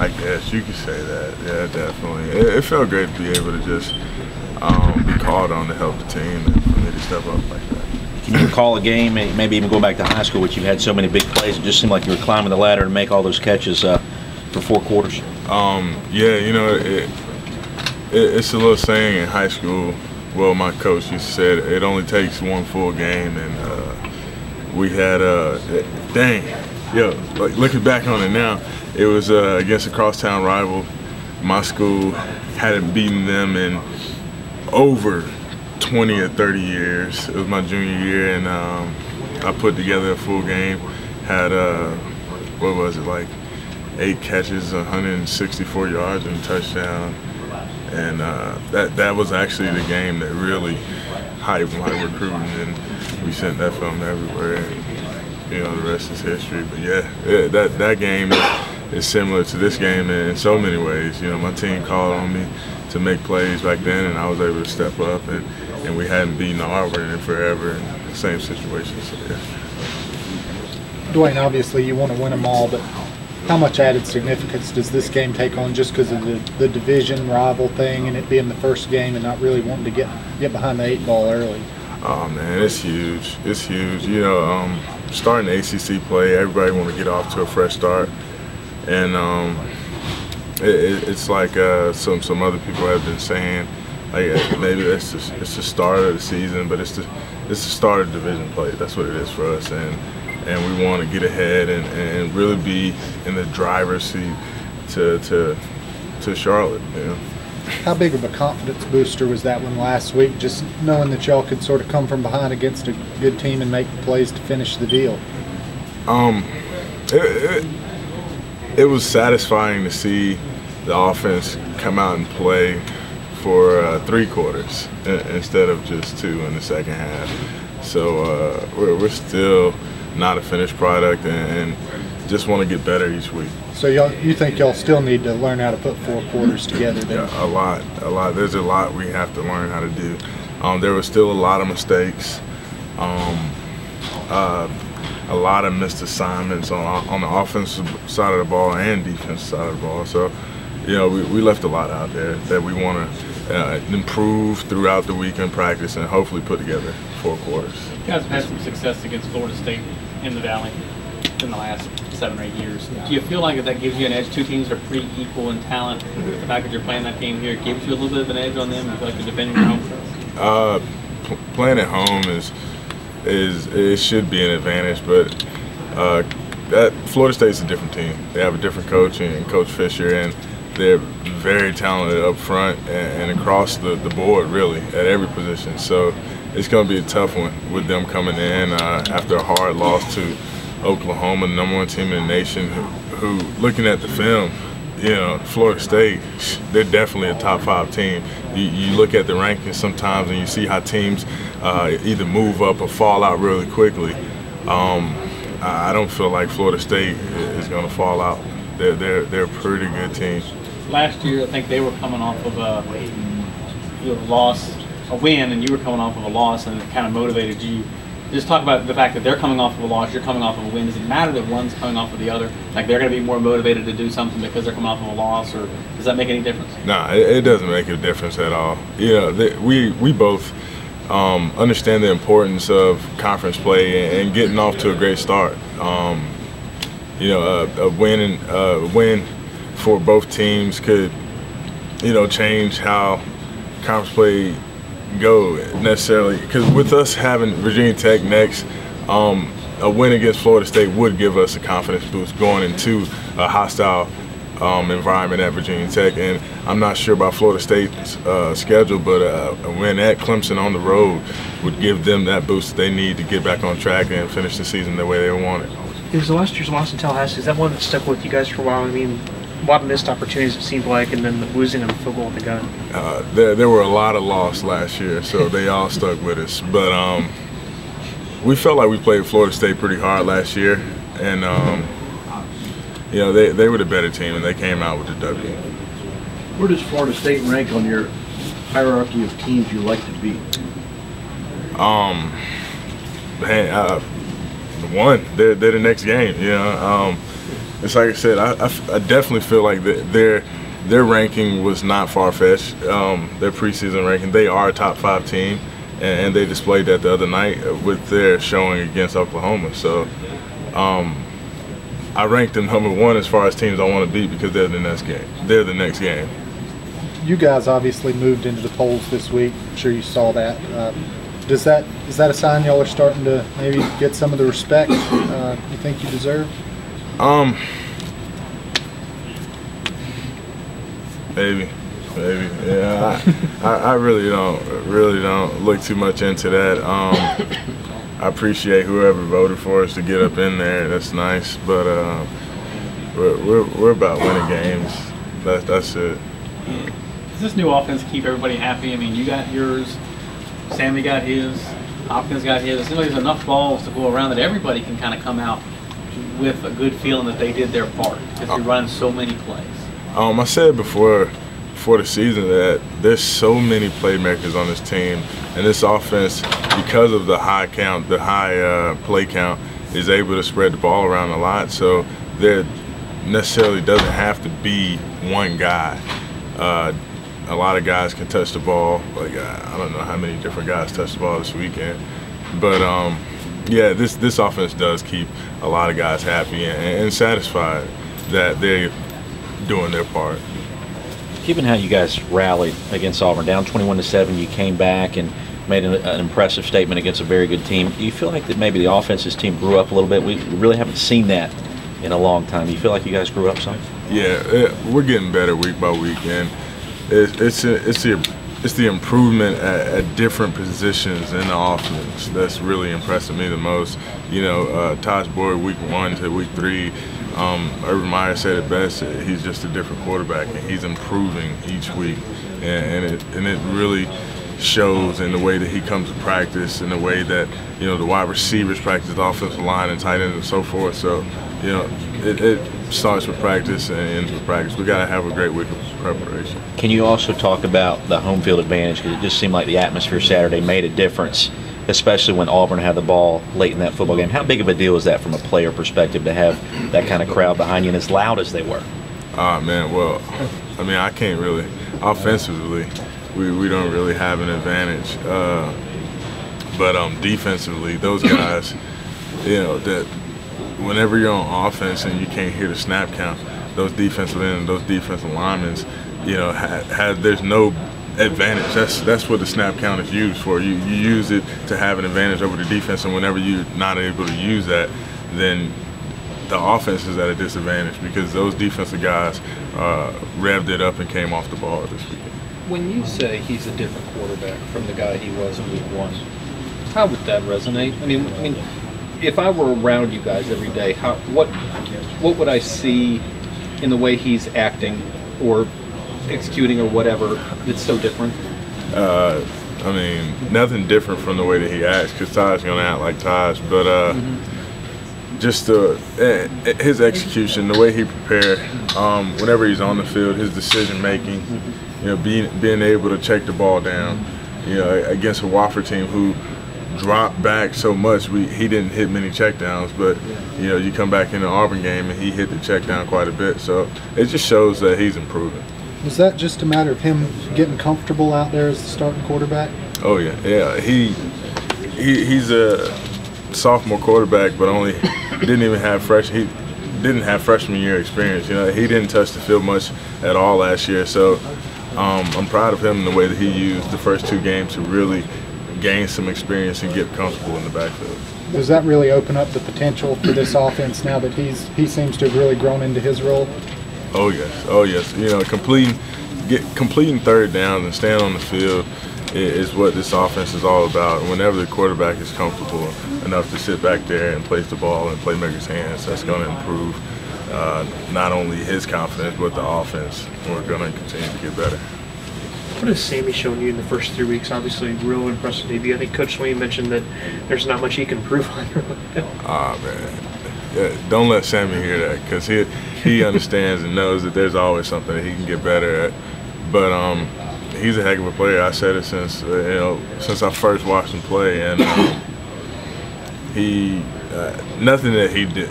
I guess you could say that. Yeah, definitely. It felt great to be able to just be called on to help the team and for me to step up like that. Can you recall a game, maybe even go back to high school, which you had so many big plays, it just seemed like you were climbing the ladder to make all those catches for 4 quarters? Yeah, you know, it's a little saying in high school. Well, my coach used to say it only takes one full game, and we had like looking back on it now, it was against a crosstown rival. My school hadn't beaten them in over 20 or 30 years. It was my junior year, and I put together a full game. Had what was it, like 8 catches, 164 yards, and a touchdown. And that was actually the game that really hyped my recruiting, and we sent that film everywhere. And, you know, the rest is history. But yeah, that game is similar to this game in so many ways. You know, my team called on me to make plays back then, and I was able to step up, and we hadn't beaten Auburn in forever in the same situation. So yeah. Dwayne, obviously you want to win them all, but how much added significance does this game take on just because of the division rival thing and it being the first game and not really wanting to get behind the 8 ball early? Oh man, it's huge. It's huge. You know, starting ACC play, everybody want to get off to a fresh start, and it's like some other people have been saying, like maybe it's the start of the season, but it's the start of division play. That's what it is for us, and we want to get ahead and really be in the driver's seat to Charlotte. You know. How big of a confidence booster was that one last week, just knowing that y'all could sort of come from behind against a good team and make plays to finish the deal? It was satisfying to see the offense come out and play for 3 quarters instead of just 2 in the second half. So we're still not a finished product and just want to get better each week. So you think y'all still need to learn how to put 4 quarters together then? Yeah, a lot. There's a lot we have to learn how to do. There was still a lot of mistakes, a lot of missed assignments on the offensive side of the ball and defensive side of the ball. So, you know, we left a lot out there that we want to improve throughout the week in practice and hopefully put together 4 quarters. You guys have had some success against Florida State in the Valley in the last 7 or 8 years. Do you feel like that gives you an edge? 2 teams are pretty equal in talent. The fact that you're playing that game here gives you a little bit of an edge on them. You feel like you're defending your home? Playing at home it should be an advantage, but that Florida State's a different team. They have a different coach and Coach Fisher, and they're very talented up front and across the board, really, at every position. So it's going to be a tough one with them coming in after a hard loss to Oklahoma, the #1 team in the nation, who looking at the film, you know, Florida State, they're definitely a top 5 team. You look at the rankings sometimes and you see how teams either move up or fall out really quickly. I don't feel like Florida State is going to fall out. They're a pretty good team. Last year, I think they were coming off of a win, and you were coming off of a loss, and it kind of motivated you. Just talk about the fact that they're coming off of a loss, you're coming off of a win. Does it matter that one's coming off of the other? Like they're going to be more motivated to do something because they're coming off of a loss, or does that make any difference? No, it doesn't make a difference at all. You know, we both understand the importance of conference play and getting off to a great start. You know, a win for both teams could, you know, change how conference play go necessarily, because with us having Virginia Tech next, a win against Florida State would give us a confidence boost going into a hostile environment at Virginia Tech. And I'm not sure about Florida State's schedule, but a win at Clemson on the road would give them that boost they need to get back on track and finish the season the way they want it. It was the last year's loss in Tallahassee. Is that one that stuck with you guys for a while? I mean, a lot of missed opportunities, it seemed like, and then the losing on the field goal at the gun. There were a lot of losses last year, so they all stuck with us. But we felt like we played Florida State pretty hard last year, and you know, they were the better team, and they came out with the W. Where does Florida State rank on your hierarchy of teams you like to beat? They're the next game. You know, it's like I said, I definitely feel like their ranking was not far-fetched. Their preseason ranking, they are a top 5 team, and they displayed that the other night with their showing against Oklahoma. So I ranked them number 1 as far as teams I want to beat because they're the next game. They're the next game. You guys obviously moved into the polls this week. I'm sure you saw that. Is that a sign y'all are starting to maybe get some of the respect you think you deserve? Maybe. Yeah, I really don't look too much into that. I appreciate whoever voted for us to get up in there. That's nice, but we're about winning games. That's it. Does this new offense keep everybody happy? I mean, you got yours, Sammy got his, Hopkins got his. It seems like there's enough balls to go around that everybody can kind of come out with a good feeling that they did their part because you're running so many plays. I said before the season that there's so many playmakers on this team, and this offense, because of the high count, the high play count, is able to spread the ball around a lot. So there necessarily doesn't have to be one guy. A lot of guys can touch the ball. Like I don't know how many different guys touched the ball this weekend, but yeah, this offense does keep a lot of guys happy and satisfied that they're doing their part. Given how you guys rallied against Auburn, down 21-7, you came back and made an impressive statement against a very good team. Do you feel like that maybe the offense's team grew up a little bit? We really haven't seen that in a long time. Do you feel like you guys grew up some? Yeah, we're getting better week by week, and it's the improvement at different positions in the offense that's really impressing me the most. You know, Taj Boyd week 1 to week 3. Urban Meyer said it best. He's just a different quarterback, and he's improving each week, and it really shows in the way that he comes to practice, in the way that the wide receivers practice, the offensive line, and tight ends, and so forth. So it starts with practice and ends with practice. We got to have a great week of preparation. Can you also talk about the home field advantage? Because it just seemed like the atmosphere Saturday made a difference, especially when Auburn had the ball late in that football game. How big of a deal is that from a player perspective to have that kind of crowd behind you and as loud as they were? Man, well, I mean, I can't really. Offensively, we don't really have an advantage. But defensively, those guys, that whenever you're on offense and you can't hear the snap count, those defensive ends, those defensive linemen, there's no advantage. That's what the snap count is used for. You use it to have an advantage over the defense, and whenever you're not able to use that, then the offense is at a disadvantage because those defensive guys revved it up and came off the ball this weekend. When you say he's a different quarterback from the guy he was in week 1, how would that resonate? I mean, if I were around you guys every day, what would I see in the way he's acting or executing or whatever that's so different? I mean, nothing different from the way that he acts, because Taj's going to act like Taj, but just his execution, the way he prepared, whenever he's on the field, his decision making, being able to check the ball down, against a Wofford team who dropped back so much, he didn't hit many checkdowns, but you come back in the Auburn game and he hit the check down quite a bit, so it just shows that he's improving. Was that just a matter of him getting comfortable out there as the starting quarterback? Oh yeah. He's a sophomore quarterback, but he didn't have freshman year experience. He didn't touch the field much at all last year, so I'm proud of him in the way that he used the first 2 games to really gain some experience and get comfortable in the backfield. Does that really open up the potential for this offense now that he seems to have really grown into his role? Oh yes. Completing third down and staying on the field is what this offense is all about. And whenever the quarterback is comfortable enough to sit back there and place the ball in playmakers' hands, that's going to improve not only his confidence but the offense. We're going to continue to get better. What has Sammy shown you in the first 3 weeks? Obviously, real impressive debut. I think Coach Swain mentioned that there's not much he can improve on. Man. Yeah, don't let Sammy hear that, because he understands and knows that there's always something that he can get better at. But he's a heck of a player. I said it since I first watched him play, and nothing that he did,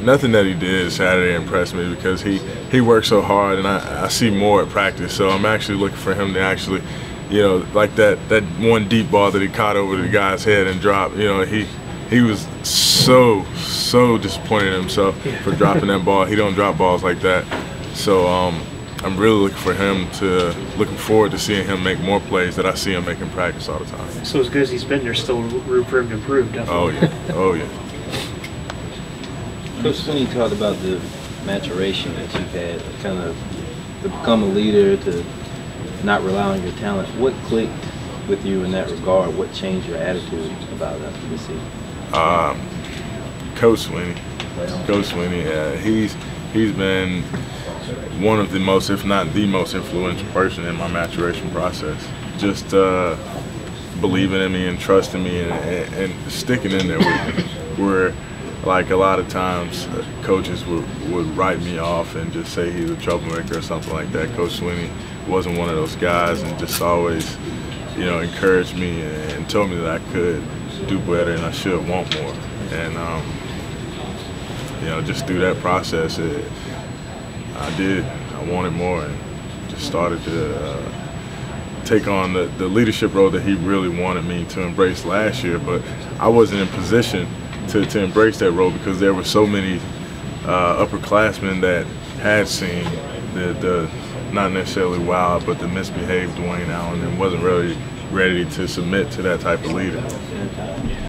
nothing that he did Saturday impressed me because he worked so hard, and I see more at practice. So I'm actually looking for him to actually, you know, like that one deep ball that he caught over the guy's head and dropped. You know, he was so disappointed in himself for dropping that ball. He don't drop balls like that. So I'm really looking forward to seeing him make more plays that I see him making practice all the time. So as good as he's been, there's still room for him to improve, definitely. Oh yeah, oh yeah. Coach Sweeney talked about the maturation that you've had, kind of to become a leader, to not rely on your talent. What clicked with you in that regard? What changed your attitude about that this season? Coach Sweeney. Coach Sweeney, he's been one of the most, if not the most influential person in my maturation process. Just believing in me and trusting me and sticking in there with me. Where, like, a lot of times coaches would write me off and just say he's a troublemaker or something like that. Coach Sweeney wasn't one of those guys, and just always, you know, encouraged me and told me that I could do better and I should want more. And you know, just through that process, I wanted more, and just started to take on the leadership role that he really wanted me to embrace last year. But I wasn't in position to embrace that role because there were so many upperclassmen that had seen the not necessarily wild, but the misbehaved Dwayne Allen, and wasn't really ready to submit to that type of leader.